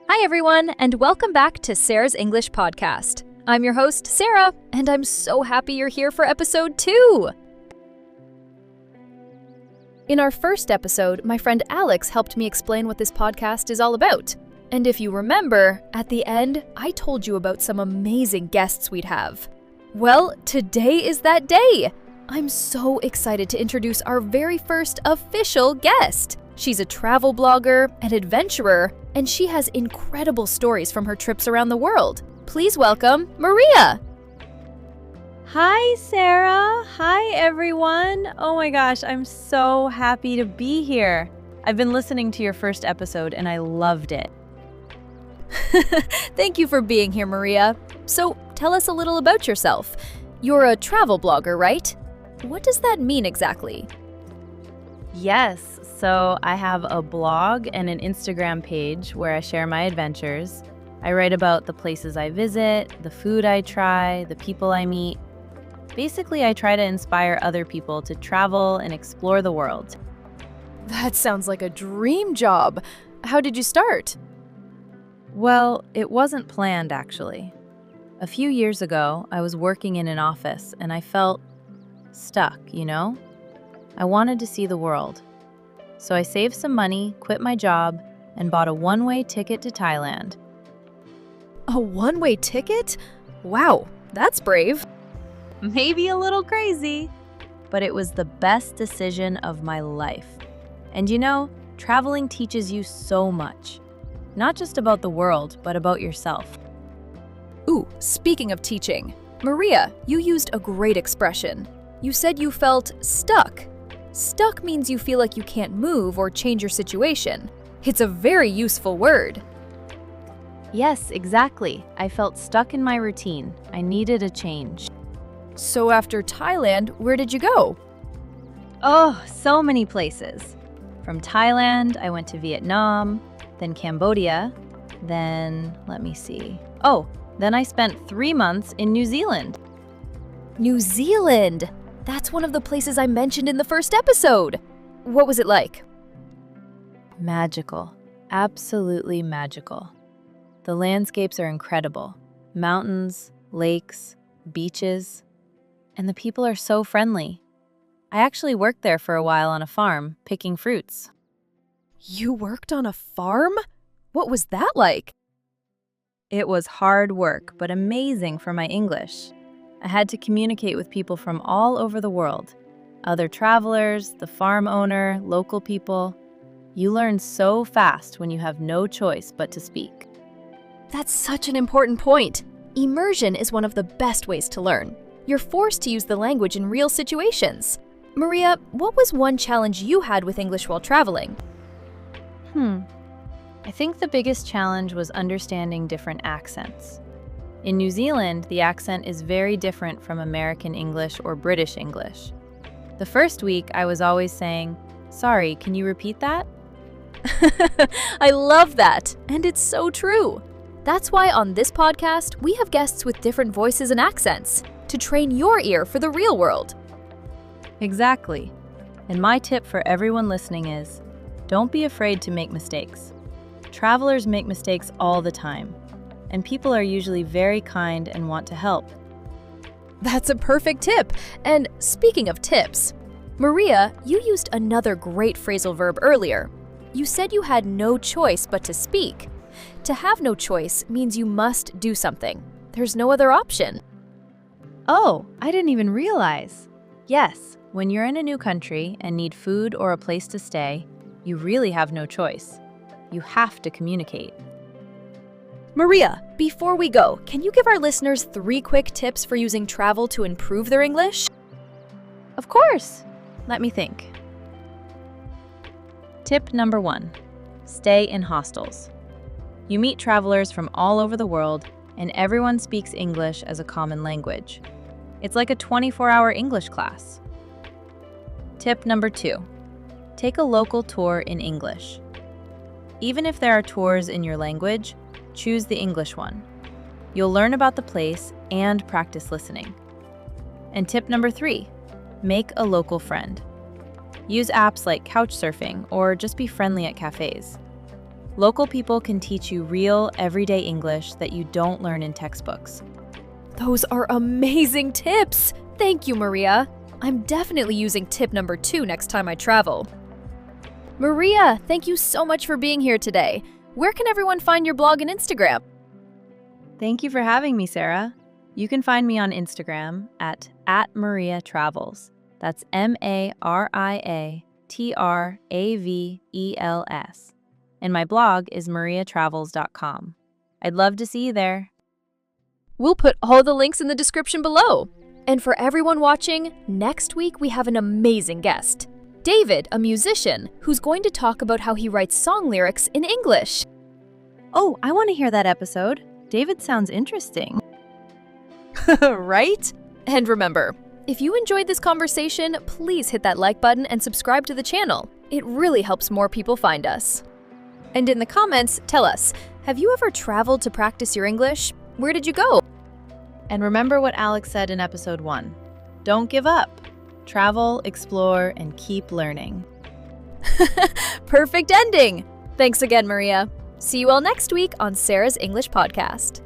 Hi, everyone, and welcome back to Sarah's English Podcast. I'm your host, Sarah, and I'm so happy you're here for episode 2. In our first episode, my friend Alex helped me explain what this podcast is all about. And if you remember, at the end, I told you about some amazing guests we'd have. Well, today is that day. I'm so excited to introduce our very first official guest. She's a travel blogger, an adventurer, and she has incredible stories from her trips around the world. Please welcome Maria. Hi, Sarah. Hi, everyone. Oh my gosh, I'm so happy to be here. I've been listening to your first episode and I loved it. Thank you for being here, Maria. So, tell us a little about yourself. You're a travel blogger, right? What does that mean exactly? Yes, so I have a blog and an Instagram page where I share my adventures. I write about the places I visit, the food I try, the people I meet. Basically, I try to inspire other people to travel and explore the world. That sounds like a dream job. How did you start? Well, it wasn't planned, actually. A few years ago, I was working in an office and I felt stuck, I wanted to see the world. So I saved some money, quit my job, and bought a one-way ticket to Thailand. A one-way ticket? Wow, that's brave. Maybe a little crazy, but it was the best decision of my life. And traveling teaches you so much. Not just about the world, but about yourself. Ooh, speaking of teaching, Maria, you used a great expression. You said you felt stuck. Stuck means you feel like you can't move or change your situation. It's a very useful word. Yes, exactly. I felt stuck in my routine. I needed a change. So after Thailand, where did you go? Oh, so many places. From Thailand, I went to Vietnam, then Cambodia, then then I spent 3 months in New Zealand. New Zealand! That's one of the places I mentioned in the first episode. What was it like? Magical. Absolutely magical. The landscapes are incredible. Mountains, lakes, beaches, and the people are so friendly. I actually worked there for a while on a farm, picking fruits. You worked on a farm? What was that like? It was hard work, but amazing for my English. I had to communicate with people from all over the world. Other travelers, the farm owner, local people. You learn so fast when you have no choice but to speak. That's such an important point. Immersion is one of the best ways to learn. You're forced to use the language in real situations. Maria, what was one challenge you had with English while traveling? I think the biggest challenge was understanding different accents. In New Zealand, the accent is very different from American English or British English. The first week, I was always saying, "Sorry, can you repeat that?" I love that, and it's so true. That's why on this podcast, we have guests with different voices and accents to train your ear for the real world. Exactly. And my tip for everyone listening is, don't be afraid to make mistakes. Travelers make mistakes all the time, and people are usually very kind and want to help. That's a perfect tip. And speaking of tips, Maria, you used another great phrasal verb earlier. You said you had no choice but to speak. To have no choice means you must do something. There's no other option. Oh, I didn't even realize. Yes, when you're in a new country and need food or a place to stay, you really have no choice. You have to communicate. Maria, before we go, can you give our listeners 3 quick tips for using travel to improve their English? Of course. Let me think. Tip number 1, stay in hostels. You meet travelers from all over the world, and everyone speaks English as a common language. It's like a 24-hour English class. Tip number 2, take a local tour in English. Even if there are tours in your language, choose the English one. You'll learn about the place and practice listening. And tip number 3, make a local friend. Use apps like Couchsurfing or just be friendly at cafes. Local people can teach you real, everyday English that you don't learn in textbooks. Those are amazing tips! Thank you, Maria. I'm definitely using tip number 2 next time I travel. Maria, thank you so much for being here today. Where can everyone find your blog and Instagram? Thank you for having me, Sarah. You can find me on Instagram at @MariaTravels. That's MariaTravels. And my blog is mariatravels.com. I'd love to see you there. We'll put all the links in the description below. And for everyone watching, next week we have an amazing guest. David, a musician, who's going to talk about how he writes song lyrics in English. Oh, I want to hear that episode. David sounds interesting. Right? And remember, if you enjoyed this conversation, please hit that like button and subscribe to the channel. It really helps more people find us. And in the comments, tell us, have you ever traveled to practice your English? Where did you go? And remember what Alex said in episode 1. Don't give up. Travel, explore, and keep learning. Perfect ending! Thanks again, Maria. See you all next week on Sarah's English Podcast.